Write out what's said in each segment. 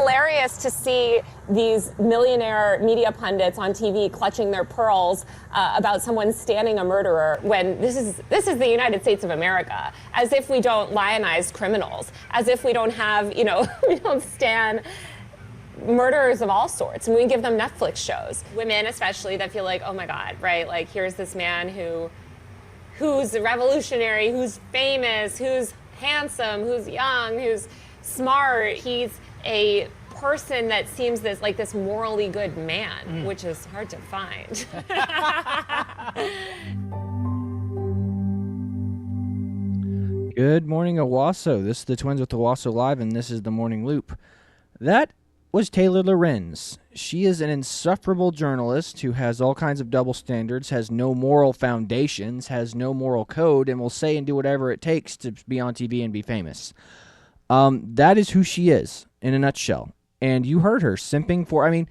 hilarious to see these millionaire media pundits on TV clutching their pearls about someone standing a murderer when this is the United States of America, as if we don't lionize criminals, as if we don't have, we don't stand murderers of all sorts, and we give them Netflix shows. Women especially that feel like, oh my God, right? Like, here's this man who's revolutionary, who's famous, who's handsome, who's young, who's smart. He's a person that seems this morally good man, which is hard to find. Good morning, Owasso. This is the Twins with Owasso Live, and this is the Morning Loop. That was Taylor Lorenz. She is an insufferable journalist who has all kinds of double standards, has no moral foundations, has no moral code, and will say and do whatever it takes to be on TV and be famous. That is who she is in a nutshell. And you heard her simping for, I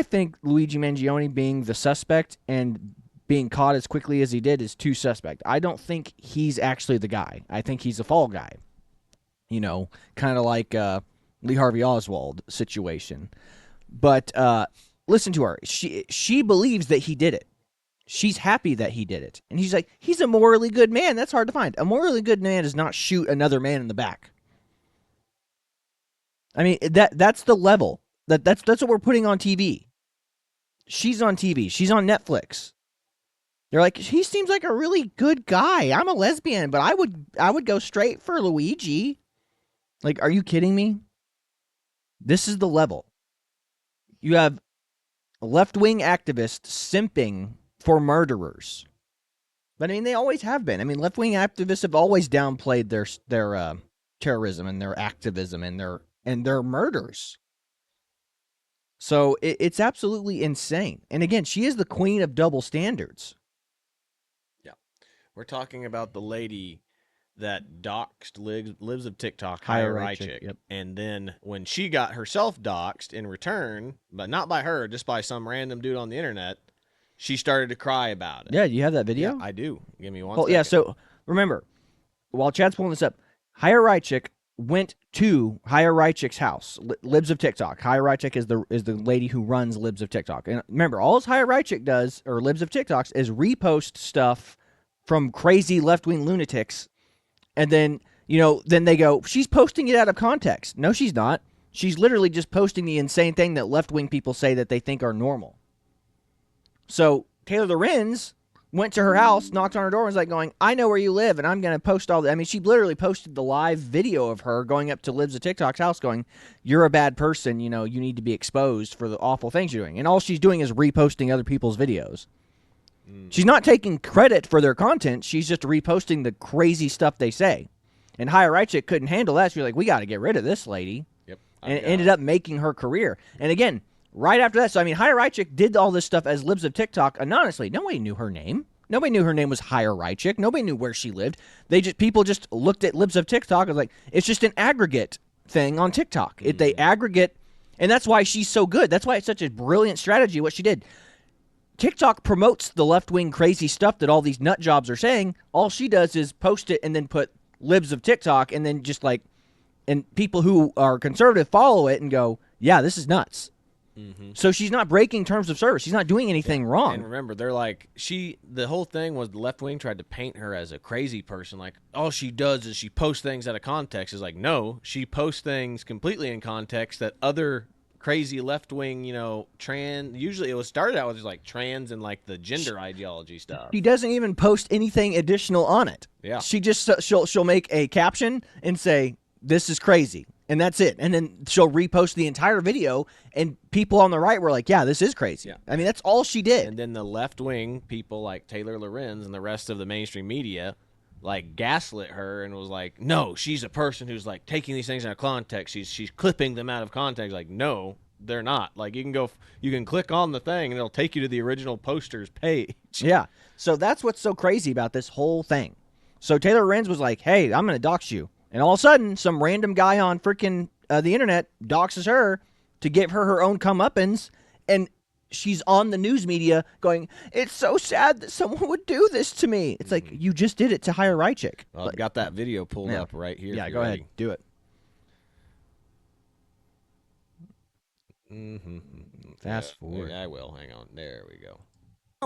think Luigi Magione being the suspect and being caught as quickly as he did is too suspect. I don't think he's actually the guy. I think he's a fall guy. Kind of like Lee Harvey Oswald situation. But listen to her. She believes that he did it. She's happy that he did it. And he's like, he's a morally good man. That's hard to find. A morally good man does not shoot another man in the back. I mean, that's the level. That's what we're putting on TV. She's on TV. She's on Netflix. They're like, he seems like a really good guy. I'm a lesbian, but I would go straight for Luigi. Like, are you kidding me? This is the level. You have left-wing activists simping for murderers. But, they always have been. Left-wing activists have always downplayed their terrorism and their activism and their murders. So, it's absolutely insane. And again, she is the queen of double standards. Yeah. We're talking about the lady that doxed lives of TikTok, Hire Hire Reichik, yep. And then when she got herself doxed in return, but not by her, just by some random dude on the internet, she started to cry about it. Yeah, you have that video? Yeah, I do. Give me one second. Yeah, so remember, while Chad's pulling this up, Hire Reichik went to Hire Reichik's house, Libs of TikTok. Hire Reichik is the lady who runs Libs of TikTok. And remember, all Hire Reichik does, or Libs of TikToks, is repost stuff from crazy left-wing lunatics. And then, then they go, she's posting it out of context. No, she's not. She's literally just posting the insane thing that left-wing people say that they think are normal. So Taylor Lorenz went to her house, knocked on her door, and was like going, I know where you live, and I'm going to post all that. She literally posted the live video of her going up to Libs of TikTok's house going, you're a bad person, you need to be exposed for the awful things you're doing. And all she's doing is reposting other people's videos. She's not taking credit for their content. She's just reposting the crazy stuff they say. And Hire Reichik couldn't handle that. So you're like, we got to get rid of this lady. Yep. And it ended up making her career. And again, right after that, so Hire Reichik did all this stuff as Libs of TikTok anonymously. Nobody knew her name. Nobody knew her name was Hire Reichik. Nobody knew where she lived. People just looked at Libs of TikTok and was like, it's just an aggregate thing on TikTok. They aggregate, and that's why she's so good. That's why it's such a brilliant strategy what she did. TikTok promotes the left-wing crazy stuff that all these nut jobs are saying. All she does is post it and then put Libs of TikTok and then and people who are conservative follow it and go, yeah, this is nuts. Mm-hmm. So she's not breaking terms of service. She's not doing anything wrong. And remember, they're like, the whole thing was the left-wing tried to paint her as a crazy person. Like, all she does is she posts things out of context. It's like, no, she posts things completely in context that other crazy left-wing, trans, usually it was started out with just like trans and like the gender ideology stuff. She doesn't even post anything additional on it. Yeah. She just, she'll make a caption and say, this is crazy. And that's it. And then she'll repost the entire video and people on the right were like, yeah, this is crazy. Yeah. That's all she did. And then the left-wing people like Taylor Lorenz and the rest of the mainstream media like gaslit her and was like, no, she's a person who's like taking these things out of context. She's clipping them out of context. Like, no, they're not. Like, you can click on the thing and it'll take you to the original poster's page. Yeah. So that's what's so crazy about this whole thing. So Taylor Lorenz was like, hey, I'm going to dox you. And all of a sudden, some random guy on freaking the internet doxes her to give her own comeuppance. And she's on the news media going, it's so sad that someone would do this to me. It's like, you just did it to Hire Reichik. Well, I've got that video pulled up right here. Yeah, go ahead. Do it. Fast forward. I will. Hang on. There we go.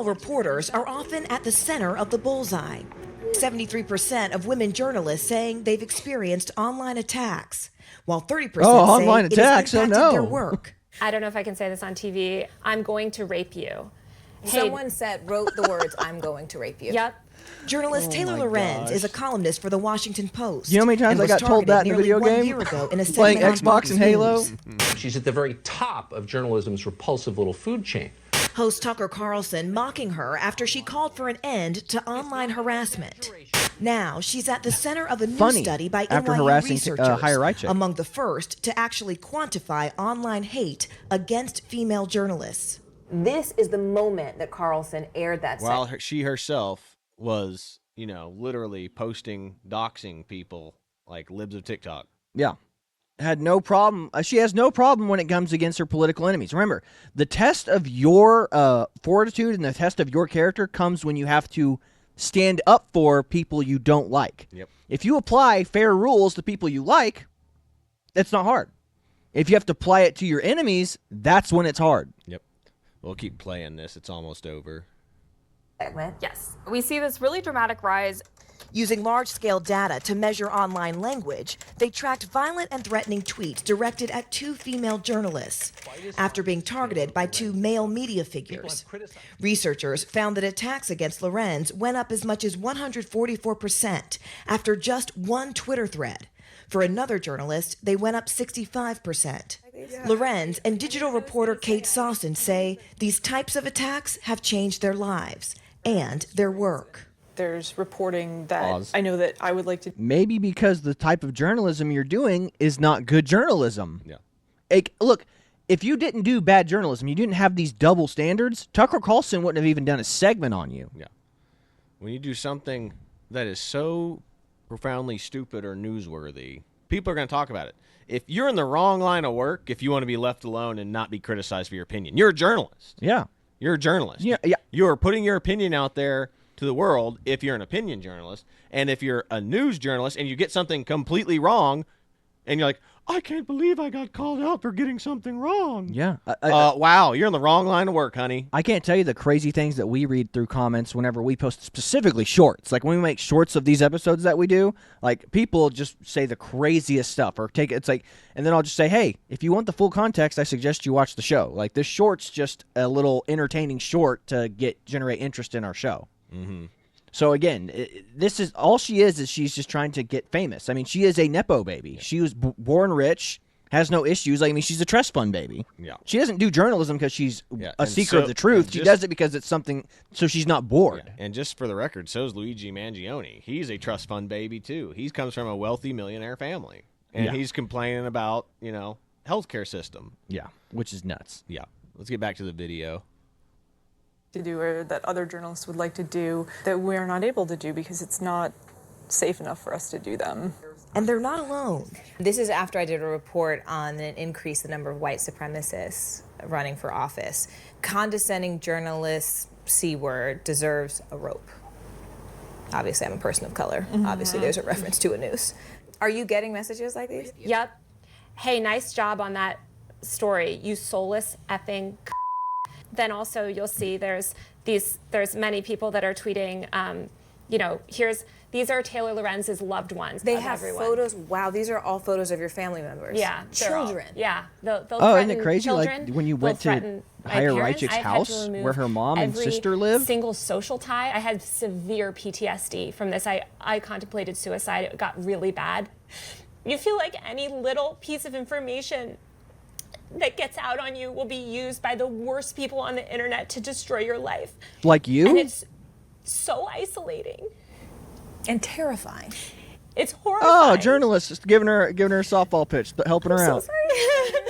Reporters are often at the center of the bullseye. 73% of women journalists saying they've experienced online attacks, while 30% say online it has attacks, impacted their work. I don't know if I can say this on TV. I'm going to rape you. Someone wrote the words, "I'm going to rape you." Yep. Journalist Taylor Lorenz is a columnist for the Washington Post. You know how many times and I got was told that in the targeted video nearly 1 game? year ago in a Playing segment on Xbox and Halo? News. She's at the very top of journalism's repulsive little food chain. Host Tucker Carlson mocking her after she called for an end to online harassment. Now she's at the center of a new study by after NYU harassing researchers, Higher Right Chick. among the first to actually quantify online hate against female journalists. This is the moment that Carlson aired that While she herself was, literally posting, doxing people like libs of TikTok. Yeah. Had no problem. She has no problem when it comes against her political enemies. Remember, the test of your fortitude and the test of your character comes when you have to stand up for people you don't like. Yep. If you apply fair rules to people you like, it's not hard. If you have to apply it to your enemies, that's when it's hard. Yep. We'll keep playing this. It's almost over. segment. Yes, we see this really dramatic rise. Using large-scale data to measure online language, they tracked violent and threatening tweets directed at 2 female journalists after being targeted by 2 male media figures. Researchers found that attacks against Lorenz went up as much as 144% after just one Twitter thread. For another journalist, they went up 65%. Lorenz and digital reporter Kate Sawson say these types of attacks have changed their lives and their work. There's reporting that Pause. I know that I would like to. Maybe because the type of journalism you're doing is not good journalism. Yeah. Look, if you didn't do bad journalism, you didn't have these double standards, Tucker Carlson wouldn't have even done a segment on you. Yeah. When you do something that is so profoundly stupid or newsworthy, people are going to talk about it. If you're in the wrong line of work, if you want to be left alone and not be criticized for your opinion, you're a journalist. Yeah. You're a journalist. Yeah. You're putting your opinion out there to the world if you're an opinion journalist. And if you're a news journalist and you get something completely wrong and you're like, I can't believe I got called out for getting something wrong. Yeah. Wow, you're in the wrong line of work, honey. I can't tell you the crazy things that we read through comments whenever we post specifically shorts. Like when we make shorts of these episodes that we do, like people just say the craziest stuff or take it. It's like, and then I'll just say, hey, if you want the full context, I suggest you watch the show. Like this short's just a little entertaining short to generate interest in our show. Mm-hmm. So again, this is all she is she's just trying to get famous. I mean, she is a Nepo baby. Yeah. She was born rich, has no issues. Like, I mean, she's a trust fund baby. Yeah. She doesn't do journalism because she's a seeker of the truth. She does it because it's something, so she's not bored. Yeah. And just for the record, so is Luigi Magione. He's a trust fund baby, too. He comes from a wealthy millionaire family. And he's complaining about, healthcare system. Yeah, which is nuts. Yeah. Let's get back to the video. To do or that other journalists would like to do that we're not able to do because it's not safe enough for us to do them. And they're not alone. This is after I did a report on an increase in the number of white supremacists running for office. Condescending journalists, C word, deserves a rope. Obviously, I'm a person of color. Mm-hmm. Obviously, there's a reference to a noose. Are you getting messages like these? Yep. Hey, nice job on that story, you soulless effing. Then also you'll see there's many people that are tweeting, these are Taylor Lorenz's loved ones. They have everyone. photos. Wow, these are all photos of your family members. Yeah, children. They'll isn't it crazy? Children, like when you went to Higher Right Chick's house where her mom and sister live? Single social tie. I had severe PTSD from this. I contemplated suicide. It got really bad. You feel like any little piece of information that gets out on you will be used by the worst people on the internet to destroy your life. Like you? And it's so isolating. And terrifying. It's horrifying. Oh, journalists just giving her a softball pitch, helping her out. So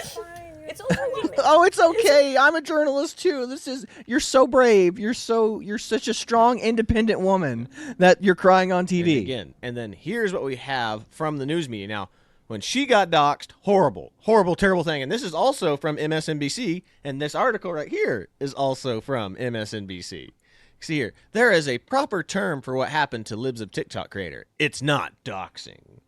sorry. It's overwhelming. Oh, it's okay. I'm a journalist too. You're so brave. You're such a strong, independent woman that you're crying on TV. And then here's what we have from the news media. Now, when she got doxxed, horrible, terrible thing. And this is also from MSNBC, and this article right here is also from MSNBC. See here, there is a proper term for what happened to libs of TikTok creator. It's not doxing.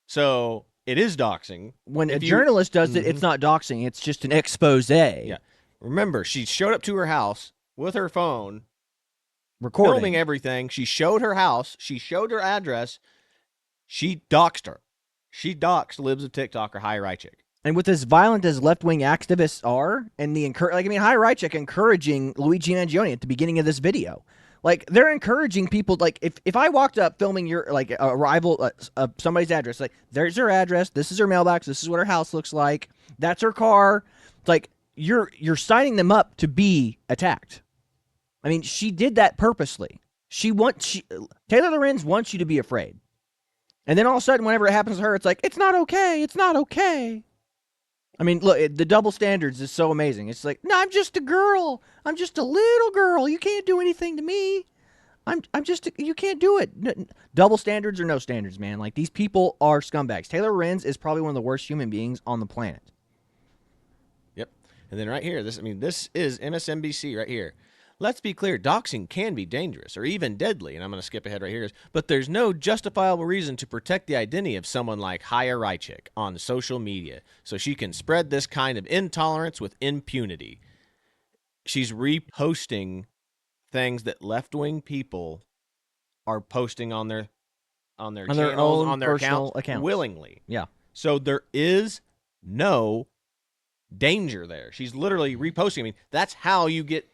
So it is doxing. When a If you- journalist does it, it's not doxing. It's just an expose. Yeah. Remember, she showed up to her house with her phone, Recording. filming everything. She showed her house. She showed her address. She doxed her. She doxed Libs of TikTok or High Right Chick. And with as violent as left-wing activists are, and High Right Chick encouraging Luigi Magione at the beginning of this video. Like, they're encouraging people, like, if I walked up filming your, like, a rival, somebody's address, like, there's her address, this is her mailbox, this is what her house looks like, that's her car. It's like, you're signing them up to be attacked. I mean, she did that purposely. Taylor Lorenz wants you to be afraid. And then all of a sudden, whenever it happens to her, it's like, it's not okay, it's not okay. I mean, look, the double standards is so amazing. It's like, no, I'm just a girl. I'm just a little girl. You can't do anything to me. You can't do it. Double standards or no standards, man. Like, these people are scumbags. Taylor Lorenz is probably one of the worst human beings on the planet. Yep. And then right here, this is MSNBC right here. Let's be clear, doxing can be dangerous or even deadly, and I'm going to skip ahead right here, but there's no justifiable reason to protect the identity of someone like Haya Rychik on social media so she can spread this kind of intolerance with impunity. She's reposting things that left-wing people are posting on their channels, on their accounts willingly. Yeah. So there is no danger there. She's literally reposting. I mean, that's how you get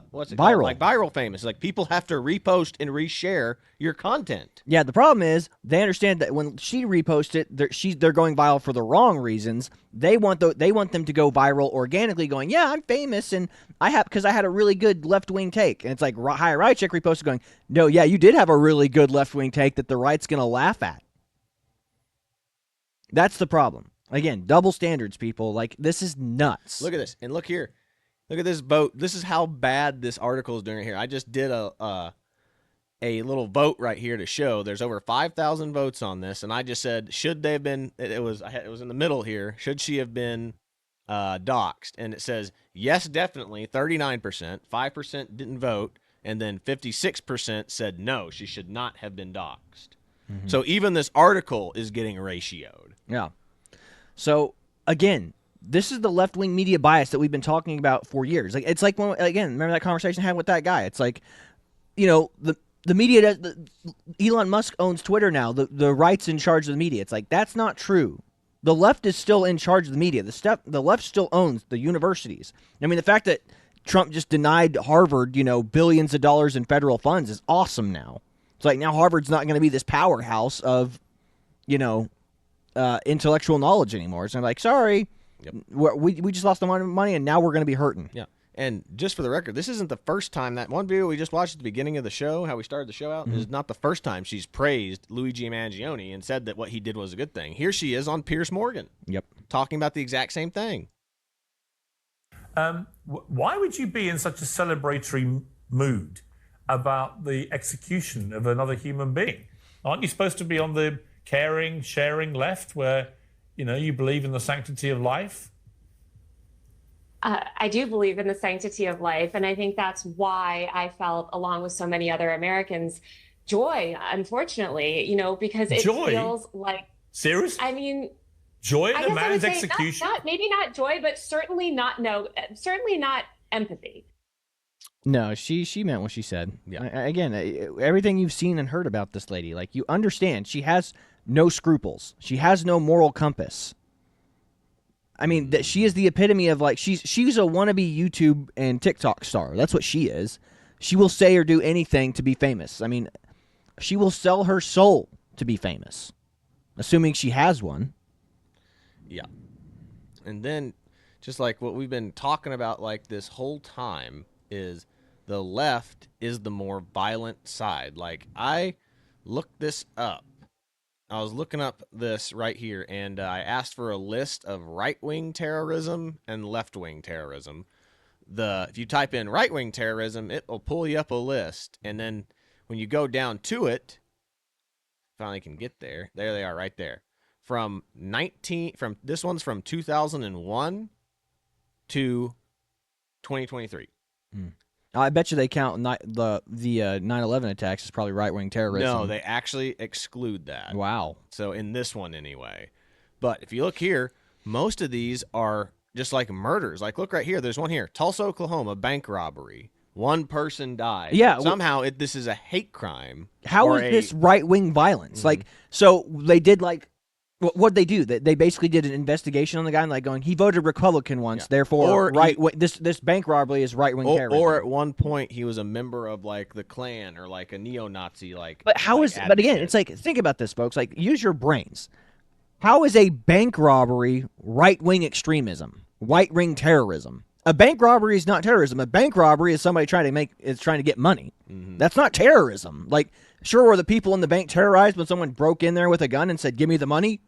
what's it viral. Called? Like viral famous. Like, people have to repost and reshare your content. Yeah, the problem is they understand that when she reposts it, they're going viral for the wrong reasons. They want them to go viral organically, going, yeah, I'm famous and because I had a really good left wing take. And it's like High Right Chick reposted going, no, yeah, you did have a really good left wing take that the right's gonna laugh at. That's the problem. Again, double standards, people. Like, this is nuts. Look at this, and look here. Look at this vote. This is how bad this article is doing right here. I just did a little vote right here to show there's over 5,000 votes on this, and I just said, should they have been? It was in the middle here. Should she have been doxxed? And it says yes, definitely, 39%. 5% didn't vote, and then 56% said no, she should not have been doxxed. Mm-hmm. So even this article is getting ratioed. Yeah. So again, this is the left-wing media bias that we've been talking about for years. Like, it's like when, again, remember that conversation I had with that guy? It's like, you know, the media does. Elon Musk owns Twitter now. The right's in charge of the media. It's like, that's not true. The left is still in charge of the media. The left still owns the universities. I mean, the fact that Trump just denied Harvard, billions of dollars in federal funds is awesome now. It's like, now Harvard's not going to be this powerhouse of, intellectual knowledge anymore. So I'm like, sorry. Yep. We just lost the money, and now we're going to be hurting. Yeah. And just for the record, this isn't the first time that one video we just watched at the beginning of the show, how we started the show out, is not the first time she's praised Luigi Magione and said that what he did was a good thing. Here she is on Piers Morgan. Yep. Talking about the exact same thing. Why would you be in such a celebratory mood about the execution of another human being? Aren't you supposed to be on the caring, sharing left where, you believe in the sanctity of life? I do believe in the sanctity of life. And I think that's why I felt, along with so many other Americans, joy, unfortunately, because it feels like... Seriously? I mean... Joy at a man's execution? Maybe not joy, but certainly not empathy. No, she meant what she said. Yeah. Again, everything you've seen and heard about this lady, like, you understand, she has no scruples. She has no moral compass. I mean, that she is the epitome of, like, she's a wannabe YouTube and TikTok star. That's what she is. She will say or do anything to be famous. I mean, she will sell her soul to be famous, assuming she has one. Yeah. And then, just like what we've been talking about, like, this whole time, is the left is the more violent side. Like, I looked this up. I was looking up this right here, and I asked for a list of right-wing terrorism and left-wing terrorism. If you type in right-wing terrorism, it will pull you up a list, and then when you go down to it, finally can get there. There they are, right there. This one's from 2001 to 2023. I bet you they count the 9/11 attacks as probably right-wing terrorism. No, they actually exclude that. Wow. So in this one anyway. But if you look here, most of these are just like murders. Like, look right here. There's one here. Tulsa, Oklahoma, bank robbery. One person died. Yeah. Somehow this is a hate crime. How is this right-wing violence? Like, so they did what'd they do? They basically did an investigation on the guy and going, he voted Republican once, therefore this bank robbery is right-wing terrorism. Or at one point he was a member of the Klan or a neo-Nazi But how is? But again, it's think about this, folks. Use your brains. How is a bank robbery right-wing extremism, right-wing terrorism? A bank robbery is not terrorism. A bank robbery is somebody trying to get money. That's not terrorism. Sure, were the people in the bank terrorized when someone broke in there with a gun and said, "Give me the money"?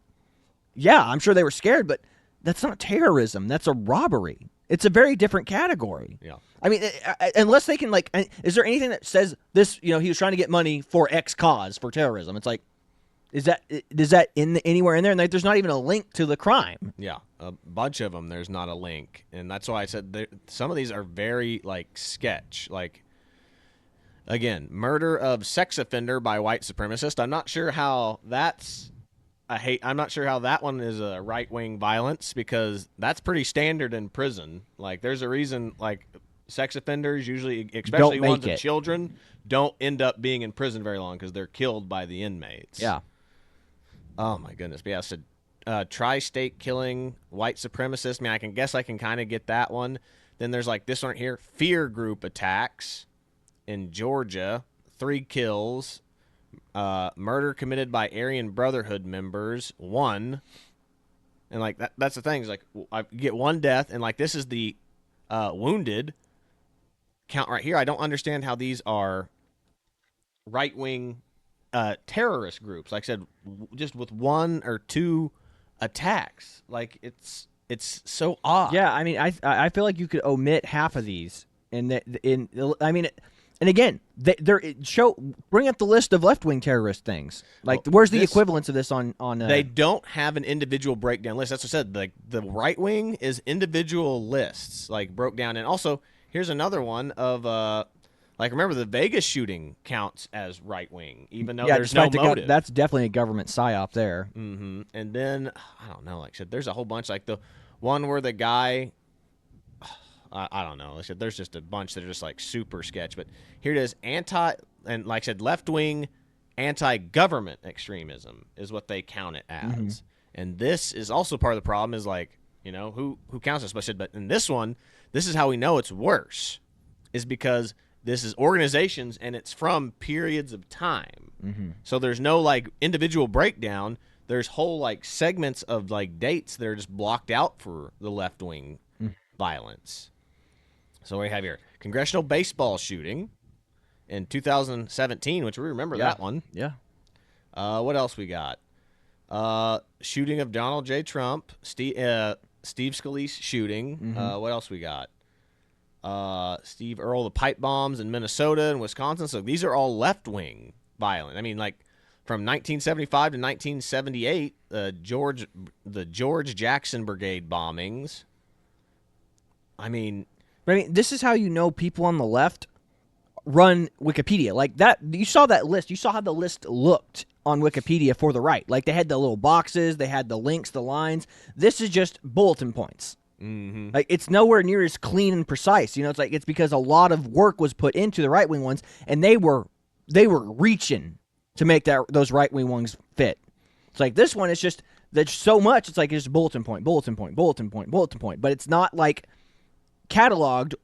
Yeah, I'm sure they were scared, but that's not terrorism. That's a robbery. It's a very different category. Yeah. I mean, unless they can is there anything that says this? He was trying to get money for X cause for terrorism. It's is that anywhere in there? And there's not even a link to the crime. Yeah, a bunch of them. There's not a link, and that's why I said some of these are very sketch. Again, murder of sex offender by white supremacist. I'm not sure how that's a hate. I'm not sure how that one is a right wing violence because that's pretty standard in prison. There's a reason sex offenders usually, especially ones with children, don't end up being in prison very long because they're killed by the inmates. Yeah. Oh my goodness! But yeah, so tri-state killing, white supremacist. I mean, I can kind of get that one. Then there's this one right here: fear group attacks in Georgia, 3 kills, murder committed by Aryan Brotherhood members, 1. And that's the thing is I get 1 death, and this is the wounded count right here. I don't understand how these are right wing. Terrorist groups, like I said, just with 1 or 2 attacks, it's so odd. Yeah, I mean, I feel like you could omit half of these, and again, bring up the list of left wing terrorist things. Where's the equivalence of this on? They don't have an individual breakdown list. That's what I said. The right wing is individual lists, broke down, and also here's another one of remember the Vegas shooting counts as right wing, even though there's no motive. That's definitely a government psyop there. Mm-hmm. And then I don't know. Like I said, there's a whole bunch. The one where the guy, I don't know. Like I said, there's just a bunch that are just super sketch. But here it is: like I said, left wing anti-government extremism is what they count it as. Mm-hmm. And this is also part of the problem. Is who counts this? But I said, but in this one, this is how we know it's worse, is because this is organizations, and it's from periods of time. Mm-hmm. So there's no individual breakdown. There's whole segments of dates that are just blocked out for the left wing violence. So we have here congressional baseball shooting in 2017, which we remember that one. Yeah. What else we got? Shooting of Donald J. Trump, Steve Scalise shooting. Mm-hmm. What else we got? Steve Earle, the pipe bombs in Minnesota and Wisconsin. So these are all left-wing violent. I mean, from 1975 to 1978, the George Jackson Brigade bombings. I mean, this is how you know people on the left run Wikipedia. Like that, you saw that list. You saw how the list looked on Wikipedia for the right. They had the little boxes, they had the links, the lines. This is just bulletin points. Mm-hmm. It's nowhere near as clean and precise. It's because a lot of work was put into the right wing ones, and they were reaching to make those right wing ones fit. It's this one. It's just there's so much. It's it's just bulletin point, bulletin point, bulletin point, bulletin point. But it's not cataloged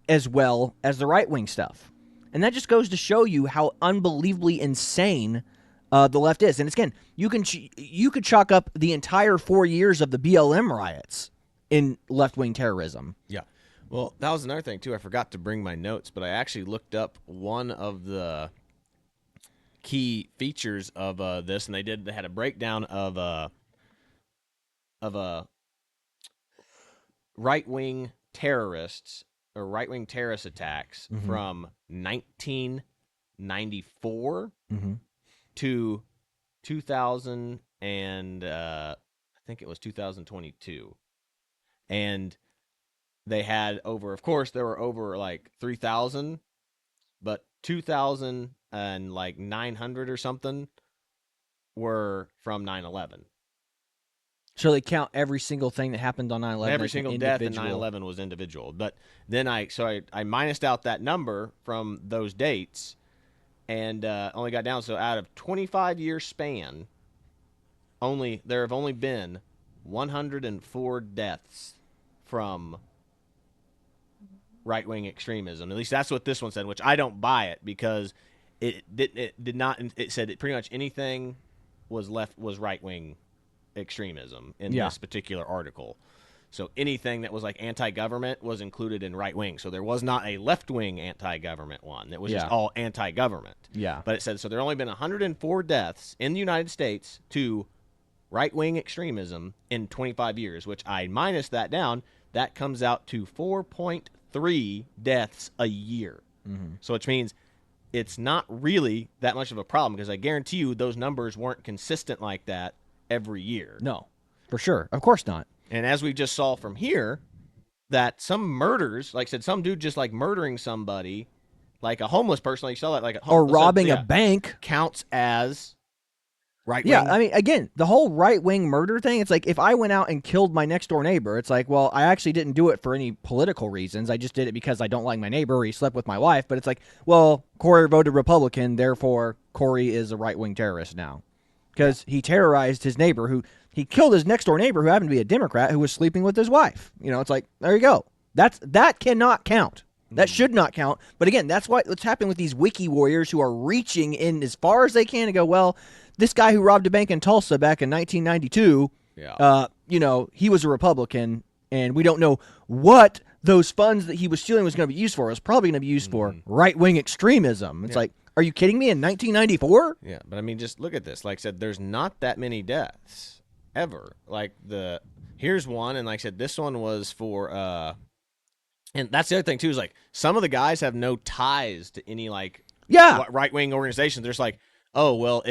as well as the right wing stuff, and that just goes to show you how unbelievably insane the left is. And again, you could chalk up the entire 4 years of the BLM riots in left-wing terrorism. Yeah. Well, that was another thing, too. I forgot to bring my notes, but I actually looked up one of the key features of this, and they had a breakdown of right-wing terrorists or right-wing terrorist attacks from 1994 to 2000 and I think it was 2022. And they had there were over 3,000, but 2,900 or something were from 9/11. So they count every single thing that happened on 9/11. Every as an single death in individual. 9/11 was individual. But then I minused out that number from those dates, and only got down. So out of 25-year span, there have only been 104 deaths from right-wing extremism. At least that's what this one said, which I don't buy it, because it did not. It said that pretty much anything was right-wing extremism in this particular article. So anything that was like anti-government was included in right-wing. So there was not a left-wing anti-government one. It was just all anti-government. Yeah. But it said, so there have only been 104 deaths in the United States to right-wing extremism in 25 years, which I minus that down. That comes out to 4.3 deaths a year. Mm-hmm. So which means it's not really that much of a problem, because I guarantee you those numbers weren't consistent like that every year. No, for sure. Of course not. And as we just saw from here, that some murders, like I said, some dude just like murdering somebody, like a homeless person, like you saw that, like or robbing a bank, counts as right-wing. Yeah, I mean, again, the whole right-wing murder thing, it's like if I went out and killed my next-door neighbor, it's like, well, I actually didn't do it for any political reasons. I just did it because I don't like my neighbor or he slept with my wife. But it's like, well, Corey voted Republican, therefore Corey is a right-wing terrorist now. Because he terrorized his neighbor, he killed his next-door neighbor who happened to be a Democrat who was sleeping with his wife. You know, it's like, there you go. That cannot count. That should not count. But again, that's what's happening with these wiki warriors who are reaching in as far as they can to go, well, this guy who robbed a bank in Tulsa back in 1992, you know, he was a Republican, and we don't know what those funds that he was stealing was going to be used for. It was probably going to be used for right-wing extremism. It's like, are you kidding me? In 1994? Yeah, but I mean, just look at this. Like I said, there's not that many deaths ever. Like here's one, and like I said, this one was for and that's the other thing too, is like some of the guys have no ties to any like right-wing organizations. There's like, oh well,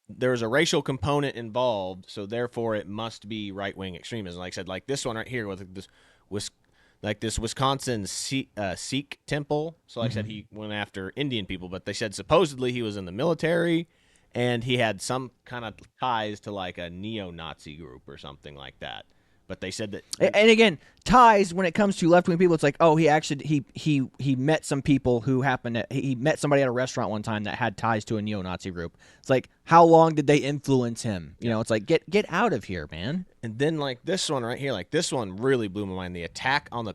there was a racial component involved, so therefore it must be right-wing extremism. Like I said, like this one right here with this Wisconsin Sikh temple. So like I said, he went after Indian people, but they said supposedly he was in the military and he had some kind of ties to like a neo-Nazi group or something like that. But they said that, and again, ties when it comes to left-wing people, it's like, oh, he actually he met some people who he met somebody at a restaurant one time that had ties to a neo-Nazi group. It's like, how long did they influence him? You know, it's like, get out of here, man. And then like this one right here, like this one really blew my mind. The attack on the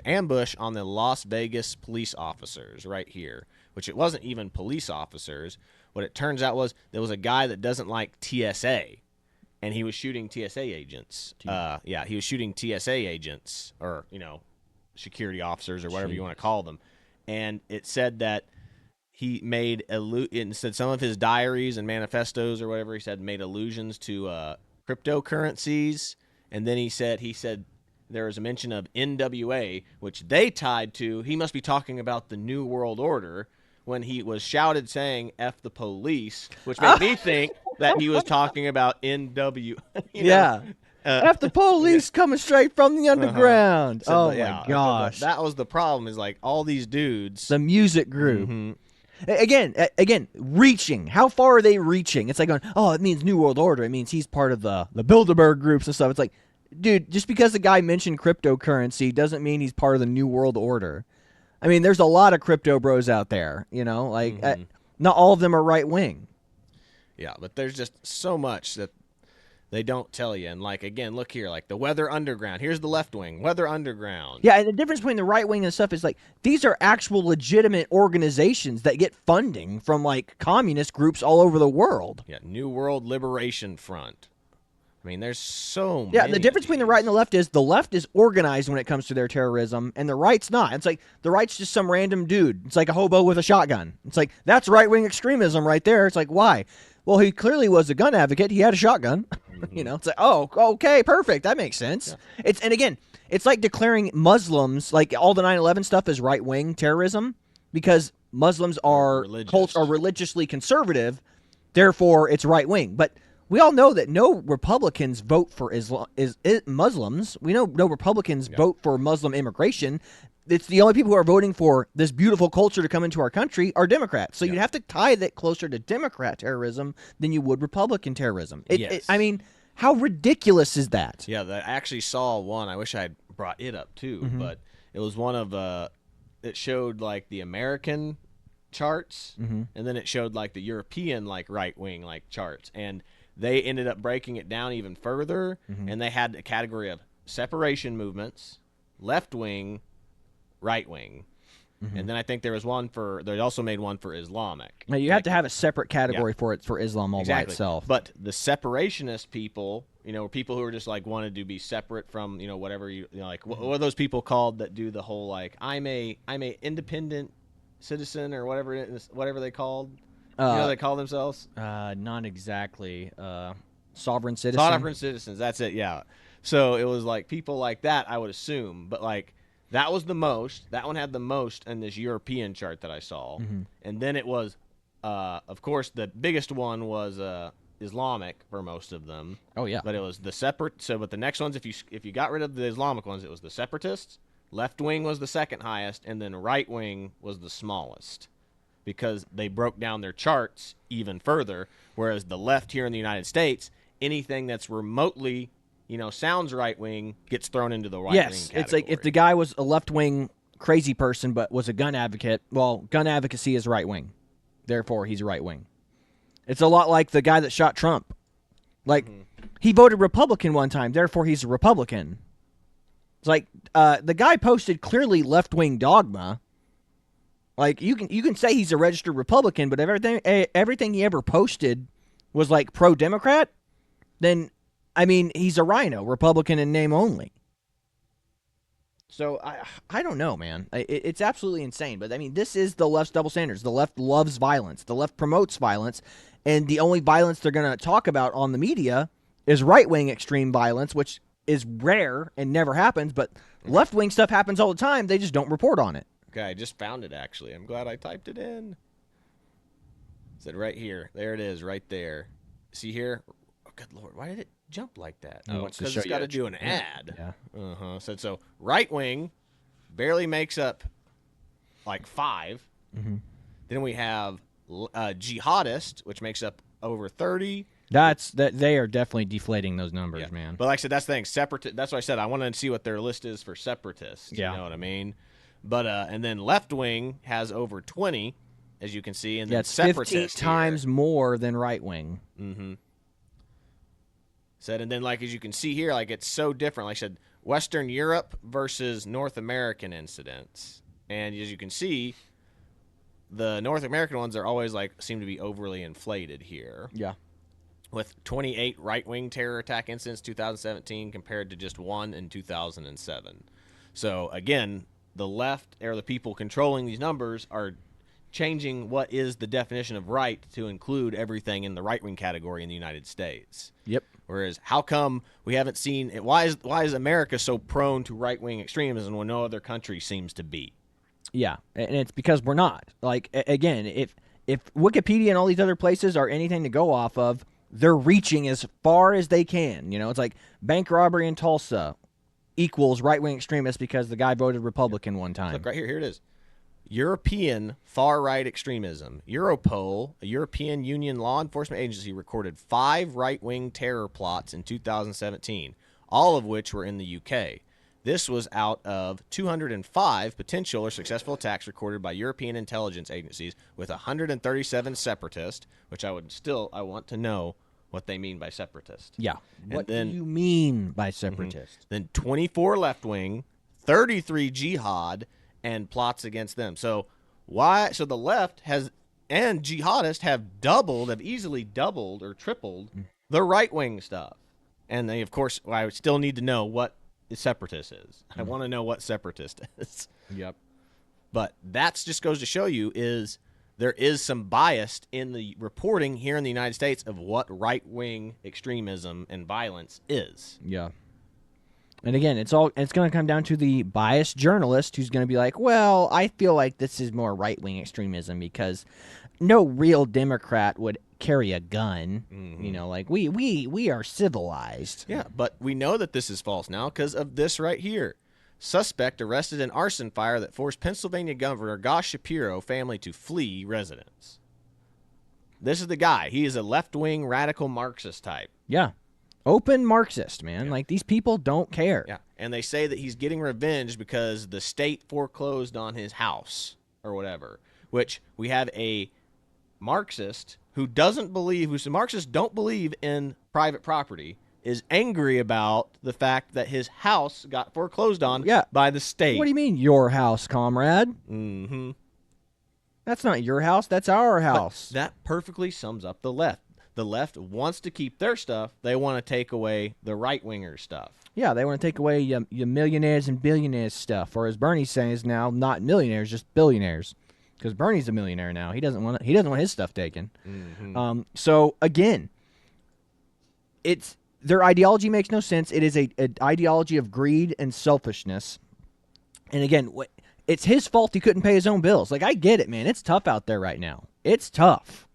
ambush on the Las Vegas police officers right here, which it wasn't even police officers. What it turns out was there was a guy that doesn't like TSA. And he was shooting TSA agents. He was shooting TSA agents, or security officers, or whatever you want to call them. And it said that he it said some of his diaries and manifestos or whatever he said made allusions to cryptocurrencies. And then he said there was a mention of NWA, which they tied to. He must be talking about the New World Order, when he was shouted saying "F the police," which made me think that he was talking about NW. F the police coming straight from the underground. So, my gosh. That was the problem, is like all these dudes. The music group. Again, reaching. How far are they reaching? It's like going, oh, it means New World Order. It means he's part of the Bilderberg groups and stuff. It's like, dude, just because the guy mentioned cryptocurrency doesn't mean he's part of the New World Order. I mean, there's a lot of crypto bros out there, not all of them are right wing. Yeah, but there's just so much that they don't tell you. And like, again, look here, like the Weather Underground. Here's the left wing, Weather Underground. Yeah, and the difference between the right wing and stuff is like, these are actual legitimate organizations that get funding from like communist groups all over the world. Yeah, New World Liberation Front. I mean, there's so many. Yeah, the difference between the right and the left is organized when it comes to their terrorism, and the right's not. It's like the right's just some random dude. It's like a hobo with a shotgun. It's like, that's right-wing extremism right there. It's like, why? Well, he clearly was a gun advocate. He had a shotgun. It's like, oh, okay, perfect. That makes sense. Yeah. And again, it's like declaring Muslims, like all the 9/11 stuff, is right-wing terrorism, because Muslims are religiously conservative, therefore it's right-wing. But we all know that no Republicans vote for Muslims. We know no Republicans vote for Muslim immigration. it's the only people who are voting for this beautiful culture to come into our country are Democrats. So you'd have to tie that closer to Democrat terrorism than you would Republican terrorism. I mean, how ridiculous is that? Yeah, I actually saw one. I wish I had brought it up too, but it was one of it showed like the American charts, and then it showed like the European like right wing like charts, and they ended up breaking it down even further, and they had a category of separation movements, left wing, right wing, and then I think there was one for. They also made one for Islamic. Now, you have to have a separate category for Islam all by itself. But the separationist people, people who are just like wanted to be separate from whatever like what are those people called that do the whole like I'm a independent citizen or whatever they called. They call themselves. Not exactly. Sovereign citizen. Sovereign citizens. That's it. Yeah. So it was like people like that, I would assume, but like. That was the most. That one had the most in this European chart that I saw. And then it was, of course, the biggest one was Islamic for most of them. Oh, yeah. But it was the separate. So, but the next ones, if you got rid of the Islamic ones, it was the separatists. Left wing was the second highest, and then right wing was the smallest, because they broke down their charts even further. Whereas the left here in the United States, anything that's remotely sounds right wing gets thrown into the right wing category. It's like if the guy was a left wing crazy person but was a gun advocate, well, gun advocacy is right wing. Therefore, he's right wing. It's a lot like the guy that shot Trump. Like, he voted Republican one time, therefore he's a Republican. It's like the guy posted clearly left wing dogma. Like, you can say he's a registered Republican, but if everything he ever posted was like pro Democrat, then I mean, he's a rhino, Republican in name only. So, I don't know, man. It's absolutely insane. But, I mean, this is the left's double standards. The left loves violence. The left promotes violence. And the only violence they're going to talk about on the media is right-wing extreme violence, which is rare and never happens. But left-wing stuff happens all the time. They just don't report on it. Okay, I just found it, actually. I'm glad I typed it in. It said right here. There it is, right there. See here? Oh, good Lord. Why did it jump like that? Because it's got to do an ad. Yeah. So right wing barely makes up like 5. Then we have jihadist, which makes up over 30. They are definitely deflating those numbers, man. But like I said, that's the thing. Separate. That's why I said I wanted to see what their list is for separatists. Yeah. You know what I mean? But and then left wing has over 20, as you can see, and then it's separatist 15 times more than right wing. And then, like, as you can see here, like, it's so different. Like I said, Western Europe versus North American incidents. And as you can see, the North American ones are always, like, seem to be overly inflated here. Yeah. With 28 right-wing terror attack incidents 2017 compared to just 1 in 2007. So, again, the left, or the people controlling these numbers, are changing what is the definition of right to include everything in the right-wing category in the United States. Yep. Whereas, how come we haven't seen it? Why is America so prone to right-wing extremism when no other country seems to be? Yeah, and it's because we're not. Like, again, if Wikipedia and all these other places are anything to go off of, they're reaching as far as they can. It's like bank robbery in Tulsa equals right-wing extremists because the guy voted Republican one time. Look right here. Here it is. European far-right extremism. Europol, a European Union law enforcement agency, recorded 5 right-wing terror plots in 2017, all of which were in the UK. This was out of 205 potential or successful attacks recorded by European intelligence agencies, with 137 separatists, which I want to know what they mean by separatist. Yeah. What do you mean by separatist? Then 24 left-wing, 33 jihad, and plots against them. So the left and jihadists have easily doubled or tripled the right-wing stuff. And they, of course, I still need to know what the separatist is. I want to know what separatist is. Yep. But that just goes to show you there is some bias in the reporting here in the United States of what right-wing extremism and violence is. Yeah. And again, it's going to come down to the biased journalist who's going to be like, well, I feel like this is more right-wing extremism because no real Democrat would carry a gun. Like we are civilized. Yeah, but we know that this is false now because of this right here. Suspect arrested in arson fire that forced Pennsylvania Governor Josh Shapiro family to flee residence. This is the guy. He is a left-wing radical Marxist type. Yeah. Open Marxist, man. Like, these people don't care. Yeah. And they say that he's getting revenge because the state foreclosed on his house or whatever, which we have a Marxist who doesn't believe, who's a Marxist, don't believe in private property, is angry about the fact that his house got foreclosed on by the state. What do you mean, your house, comrade? Mm-hmm. That's not your house. That's our house. But that perfectly sums up the left. The left wants to keep their stuff. They want to take away the right-winger stuff. Yeah, they want to take away your millionaires and billionaires stuff, or as Bernie says now, not millionaires, just billionaires. Because Bernie's a millionaire now. He doesn't want his stuff taken. Mm-hmm. So again, their ideology makes no sense. It is an ideology of greed and selfishness. And again, it's his fault he couldn't pay his own bills. Like, I get it, man. It's tough out there right now. It's tough.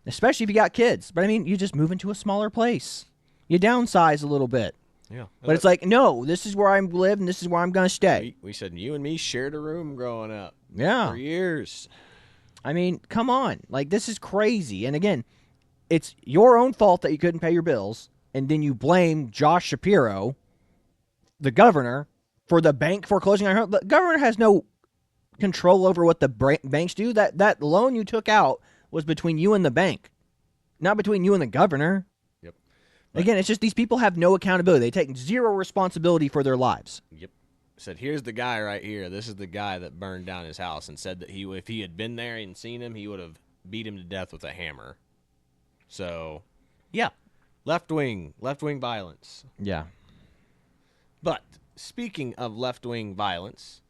Especially if you got kids. But, I mean, you just move into a smaller place. You downsize a little bit. Yeah. But it's like, no, this is where I live and this is where I'm going to stay. We said you and me shared a room growing up. Yeah. For years. I mean, come on. Like, this is crazy. And, again, it's your own fault that you couldn't pay your bills. And then you blame Josh Shapiro, the governor, for the bank foreclosing on her. The governor has no control over what the banks do. That loan you took out was between you and the bank, not between you and the governor. Yep. Again, it's just these people have no accountability. They take zero responsibility for their lives. Yep. Said, here's the guy right here. This is the guy that burned down his house, and said that if he had been there and seen him, he would have beat him to death with a hammer. So, yeah. Left-wing violence. Yeah. But speaking of left-wing violence,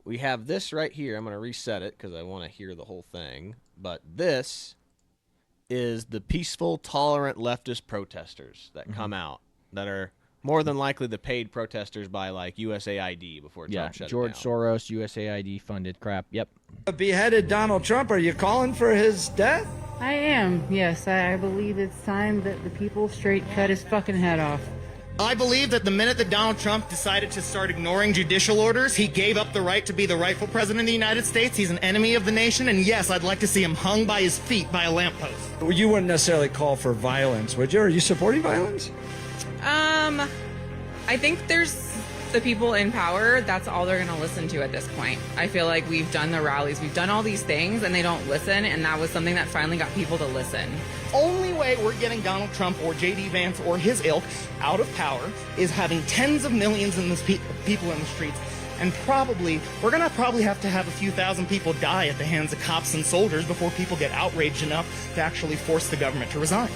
we have this right here. I'm going to reset it because I want to hear the whole thing. But this is the peaceful, tolerant leftist protesters that come out that are more than likely the paid protesters by, like, USAID before Trump shut George it down. Soros, USAID funded crap. Yep. Beheaded Donald Trump. Are you calling for his death? I am, yes. I believe it's time that the people straight cut his fucking head off. I believe that the minute that Donald Trump decided to start ignoring judicial orders, he gave up the right to be the rightful president of the United States. He's an enemy of the nation, and yes, I'd like to see him hung by his feet by a lamppost. Well, you wouldn't necessarily call for violence, would you? Are you supporting violence? I think there's the people in power, that's all they're going to listen to at this point. I feel like we've done the rallies, we've done all these things, and they don't listen, and that was something that finally got people to listen. Only way we're getting Donald Trump or J.D. Vance or his ilk out of power is having tens of millions in this people in the streets, and we're going to probably have to have a few thousand people die at the hands of cops and soldiers before people get outraged enough to actually force the government to resign.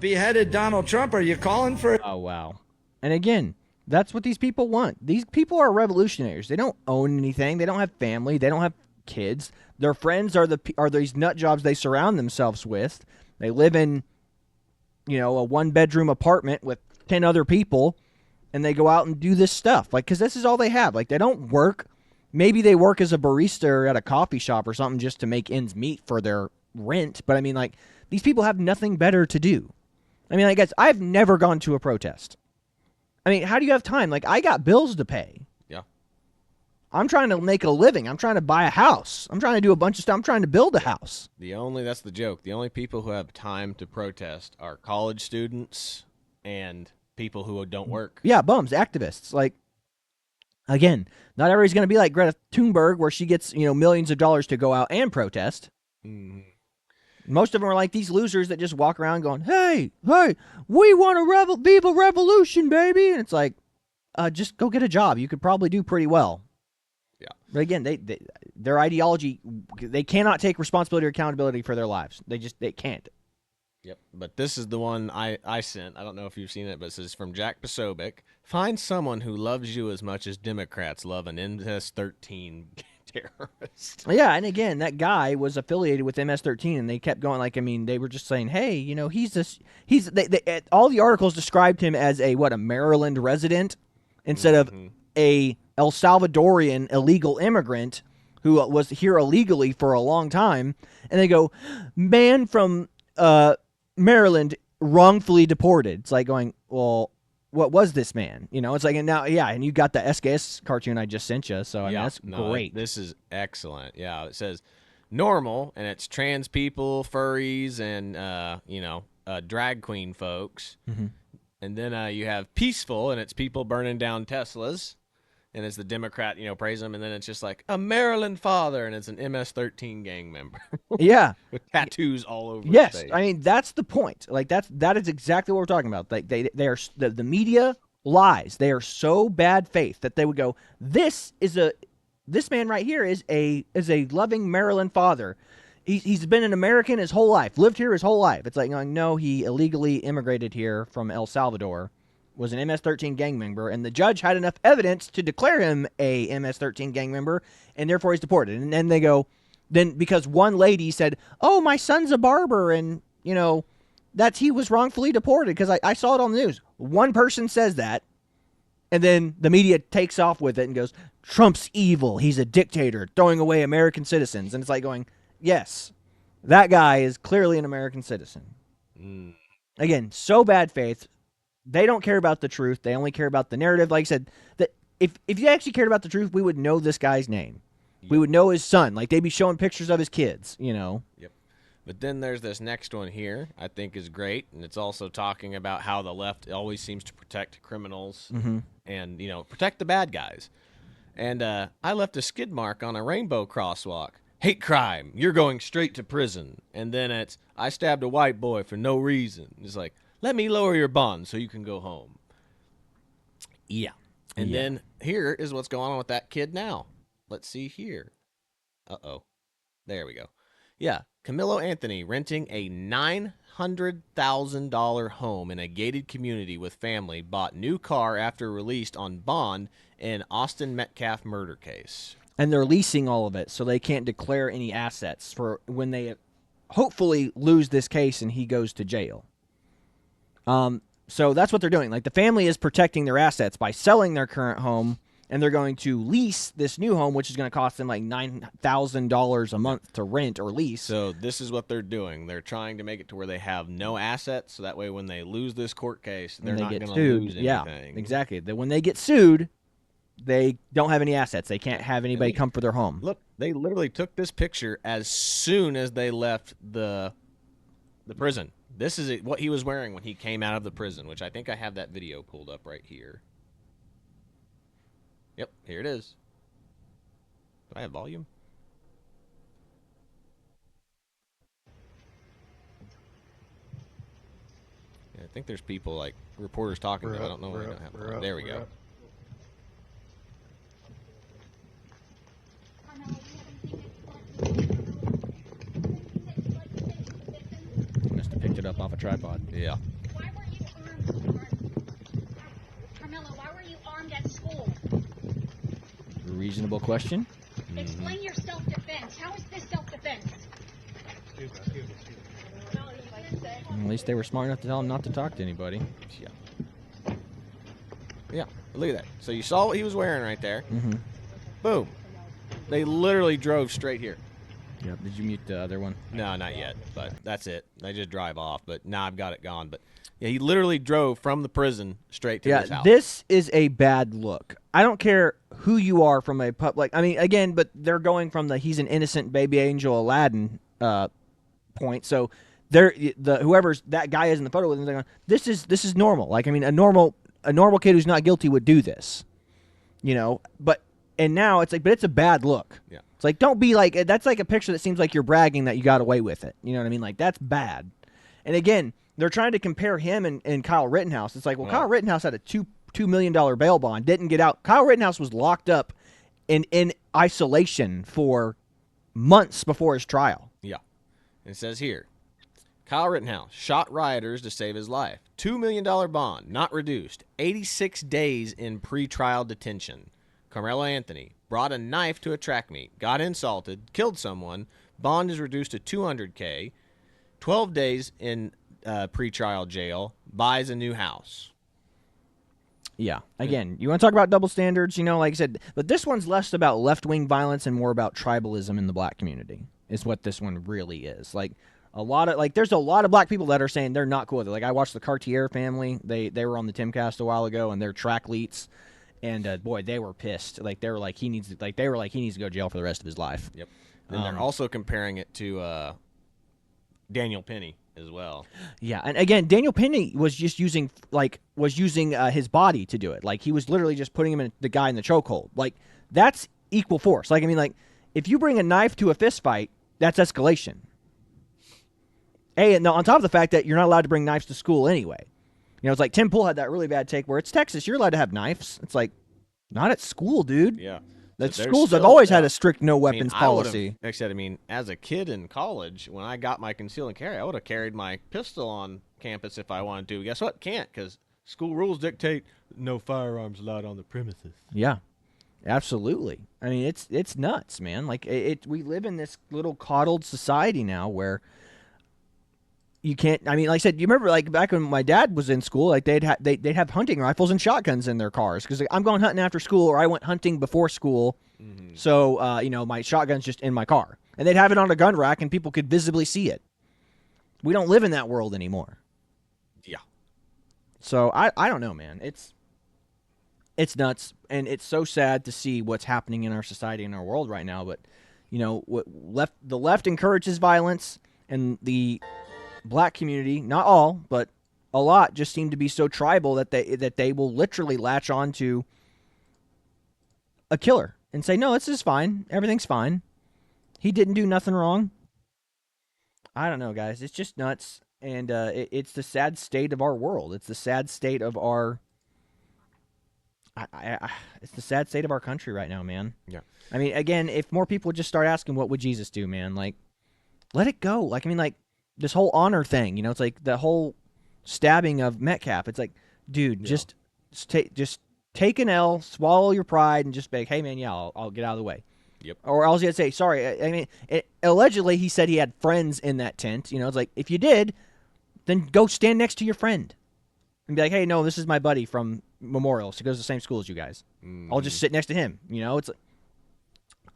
Beheaded Donald Trump. Are you calling for... Oh, wow. And again, that's what these people want. These people are revolutionaries. They don't own anything. They don't have family. They don't have kids. Their friends are these nut jobs they surround themselves with. They live in, a one-bedroom apartment with 10 other people, and they go out and do this stuff. Like, because this is all they have. Like, they don't work. Maybe they work as a barista at a coffee shop or something just to make ends meet for their rent. But, I mean, like, these people have nothing better to do. I mean, I guess I've never gone to a protest. I mean, how do you have time? Like, I got bills to pay. Yeah. I'm trying to make a living. I'm trying to buy a house. I'm trying to do a bunch of stuff. I'm trying to build a house. That's the joke. The only people who have time to protest are college students and people who don't work. Yeah, bums, activists. Like, again, not everybody's going to be like Greta Thunberg where she gets, millions of dollars to go out and protest. Mm-hmm. Most of them are like these losers that just walk around going, hey, we want a Viva Revolution, baby. And it's like, just go get a job. You could probably do pretty well. Yeah. But again, their ideology, they cannot take responsibility or accountability for their lives. They can't. Yep. But this is the one I sent. I don't know if you've seen it, but it says from Jack Posobiec. Find someone who loves you as much as Democrats love an MS-13 terrorist. Yeah, and again, that guy was affiliated with MS-13, and they kept going. Like, I mean, they were just saying, "Hey, he's this. All the articles described him as a Maryland resident instead of a El Salvadorian illegal immigrant who was here illegally for a long time." And they go, "Man from Maryland wrongfully deported." It's like going, well, what was this man? You know, it's like, and now, yeah, and you got the SKS cartoon I just sent you, so I mean, that's great. This is excellent. Yeah, it says normal, and it's trans people, furries, and drag queen folks. Mm-hmm. And then you have peaceful, and it's people burning down Teslas, and it's the Democrat, praise them. And then it's just like a Maryland father, and it's an MS-13 gang member. Yeah, with tattoos all over. Yes, his face. I mean that's the point. Like that is exactly what we're talking about. Like they are the media lies. They are so bad faith that they would go, this man right here is a loving Maryland father. He's been an American his whole life, lived here his whole life. It's like, no, he illegally immigrated here from El Salvador, was an MS-13 gang member, and the judge had enough evidence to declare him a MS-13 gang member, and therefore he's deported. And then they go, because one lady said, oh, my son's a barber, and, he was wrongfully deported because I saw it on the news. One person says that, and then the media takes off with it and goes, Trump's evil, he's a dictator, throwing away American citizens. And it's like going, yes, that guy is clearly an American citizen. Again, so bad faith. They don't care about the truth. They only care about the narrative. Like I said, that if you actually cared about the truth, we would know this guy's name. Yep. We would know his son. Like, they'd be showing pictures of his kids, Yep. But then there's this next one here I think is great, and it's also talking about how the left always seems to protect criminals and, protect the bad guys. And I left a skid mark on a rainbow crosswalk. Hate crime. You're going straight to prison. And then it's, I stabbed a white boy for no reason. It's like, let me lower your bond so you can go home. Yeah. And then here is what's going on with that kid now. Let's see here. Uh-oh. There we go. Yeah. Camilo Anthony renting a $900,000 home in a gated community with family, bought new car after released on bond in Austin Metcalf murder case. And they're leasing all of it, so they can't declare any assets for when they hopefully lose this case and he goes to jail. So that's what they're doing. Like, the family is protecting their assets by selling their current home, and they're going to lease this new home, which is going to cost them like $9,000 a month to rent or lease. So this is what they're doing. They're trying to make it to where they have no assets, so that way when they lose this court case, they're not going to lose anything. Yeah, exactly. When they get sued, they don't have any assets. They can't have anybody come for their home. Look, they literally took this picture as soon as they left the prison. This is what he was wearing when he came out of the prison, which I think I have that video pulled up right here. Yep, here it is. Do I have volume? Yeah, I think there's people, like, reporters talking, but I don't know why I don't have volume. There we go. Must have picked it up off a tripod. Yeah. Why were you armed? Carmelo, why were you armed at school? Reasonable question. Explain your self-defense. How is this self-defense? At least they were smart enough to tell him not to talk to anybody. Yeah, look at that. So you saw what he was wearing right there. Mm-hmm. Boom. They literally drove straight here. Yep. Did you mute the other one? No, not yet, but that's it. They just drive off, but now I've got it gone. But yeah, he literally drove from the prison straight to his house. This is a bad look. I don't care who you are from a public. I mean, again, but they're going from the he's an innocent baby angel Aladdin point. So whoever's that guy is in the photo with him, they're going, this is normal. Like, I mean, a normal kid who's not guilty would do this, But now it's like, but it's a bad look. Yeah. It's like, don't be like, that's like a picture that seems like you're bragging that you got away with it. You know what I mean? Like, that's bad. And again, they're trying to compare him and Kyle Rittenhouse. It's like, well, Kyle Rittenhouse had a $2 million bail bond, didn't get out. Kyle Rittenhouse was locked up in isolation for months before his trial. Yeah. And it says here, Kyle Rittenhouse shot rioters to save his life. $2 million bond, not reduced. 86 days in pretrial detention. Carmelo Anthony brought a knife to a track meet, got insulted, killed someone. Bond is reduced to $200K. 12 days in pretrial jail. Buys a new house. Yeah. Again, you want to talk about double standards, like I said, but this one's less about left-wing violence and more about tribalism in the black community is what this one really is. Like, A lot of there's a lot of black people that are saying they're not cool with it. Like I watched the Cartier family. They were on the Timcast a while ago, and they're track leets, and boy, they were pissed. Like they were like he needs to go to jail for the rest of his life. Yep. And they're also comparing it to Daniel Penny as well. Yeah, and again, Daniel Penny was just using his body to do it. Like he was literally just putting the guy in the chokehold. Like that's equal force. Like I mean, like if you bring a knife to a fist fight, that's escalation. And on top of the fact that you're not allowed to bring knives to school anyway. You know, it's like Tim Pool had that really bad take where it's Texas, you're allowed to have knives. It's like, not at school, dude. Yeah. The So schools there's have always still- had a strict no weapons I would've- policy. Like I said, I mean, as a kid in college, when I got my conceal and carry, I would have carried my pistol on campus if I wanted to. Guess what? Can't, because school rules dictate no firearms allowed on the premises. Yeah, absolutely. I mean, it's nuts, man. Like we live in this little coddled society now where you can't. I mean, like I said, you remember like back when my dad was in school, like they'd have hunting rifles and shotguns in their cars because I'm going hunting after school or I went hunting before school, so you know my shotgun's just in my car, and they'd have it on a gun rack and people could visibly see it. We don't live in that world anymore. Yeah. So I don't know, man. It's nuts, and it's so sad to see what's happening in our society and our world right now. But you know, the left encourages violence, and the black community, not all, but a lot, just seem to be so tribal that they will literally latch on to a killer and say, "No, this is fine. Everything's fine. He didn't do nothing wrong." I don't know, guys. It's just nuts, and it's the sad state of our world. It's the sad state of our. It's the sad state of our country right now, man. Yeah. I mean, again, if more people would just start asking, what would Jesus do, man? Like, let it go. Like, I mean, like, this whole honor thing, you know, it's like the whole stabbing of Metcalf. It's like, dude, just take an L, swallow your pride, and just be like, hey, man, yeah, I'll get out of the way. Yep. Or else you had to say, sorry. I mean, allegedly, he said he had friends in that tent. You know, it's like, if you did, then go stand next to your friend and be like, hey, no, this is my buddy from Memorial. So he goes to the same school as you guys. I'll just sit next to him. You know, it's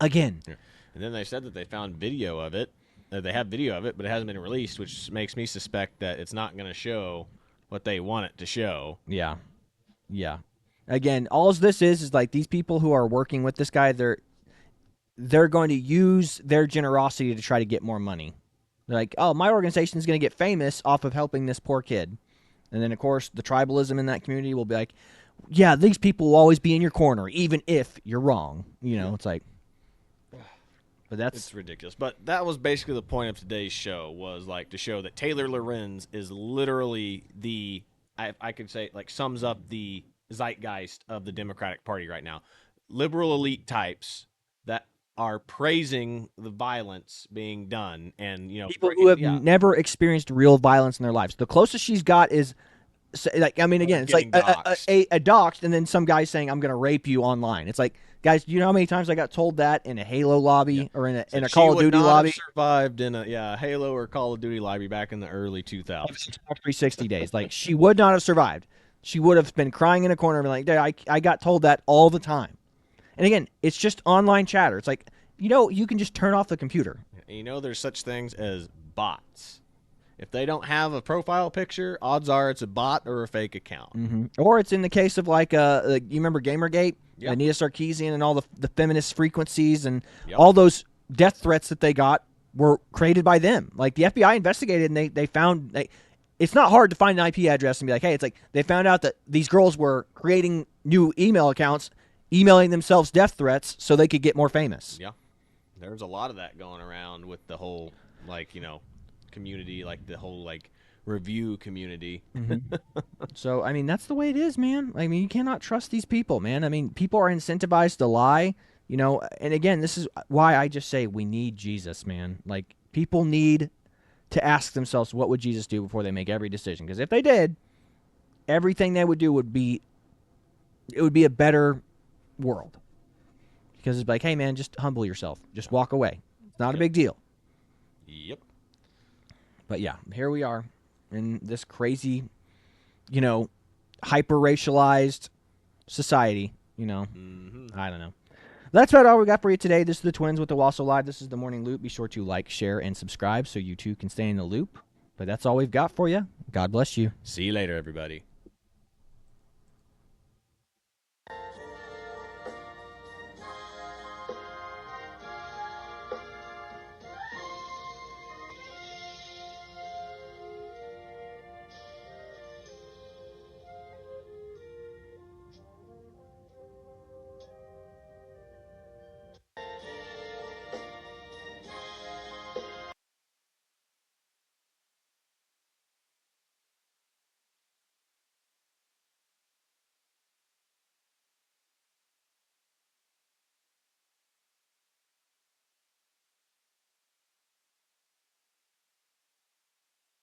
again. Yeah. And then they said that they found video of it. They have video of it, but it hasn't been released, which makes me suspect that it's not going to show what they want it to show. Yeah. Yeah. Again, all this is like these people who are working with this guy, they're going to use their generosity to try to get more money. They're like, oh, my organization is going to get famous off of helping this poor kid. And then, of course, the tribalism in that community will be like, yeah, these people will always be in your corner, even if you're wrong. You know, it's like, but It's ridiculous. But that was basically the point of today's show, was like to show that Taylor Lorenz is literally I could say, like, sums up the zeitgeist of the Democratic Party right now. Liberal elite types that are praising the violence being done, and you know, people who have never experienced real violence in their lives. The closest she's got is, like, I mean, again, it's like a doxed, and then some guy saying, "I'm going to rape you online." It's like, guys, do you know how many times I got told that in a Halo lobby or in a Call of Duty lobby? Survived in a Halo or Call of Duty lobby back in the early 2000s. 360 days, like she would not have survived. She would have been crying in a corner and been like, I got told that all the time. And again, it's just online chatter. It's like, you know, you can just turn off the computer. You know, there's such things as bots. If they don't have a profile picture, odds are it's a bot or a fake account. Mm-hmm. Or it's in the case of like you remember Gamergate, Anita Sarkeesian, and all the feminist frequencies and all those death threats that they got were created by them. Like the FBI investigated and they found it's not hard to find an IP address and be like, hey, it's like they found out that these girls were creating new email accounts, emailing themselves death threats so they could get more famous. Yeah. There's a lot of that going around with the whole, like, you know, community, like the whole, like, review community. Mm-hmm. So, I mean, that's the way it is, man. I mean, you cannot trust these people, man. I mean, people are incentivized to lie, you know, and again, this is why I just say we need Jesus, man. Like, people need to ask themselves, what would Jesus do before they make every decision? Because if they did, everything they would do would be a better world. Because it's like, hey, man, just humble yourself. Just walk away. It's not a big deal. Yep. But yeah, here we are in this crazy, you know, hyper-racialized society, you know. I don't know. That's about all we got for you today. This is the Twins with the Owasso Live. This is the Morning Loop. Be sure to like, share, and subscribe so you too can stay in the loop. But that's all we've got for you. God bless you. See you later, everybody.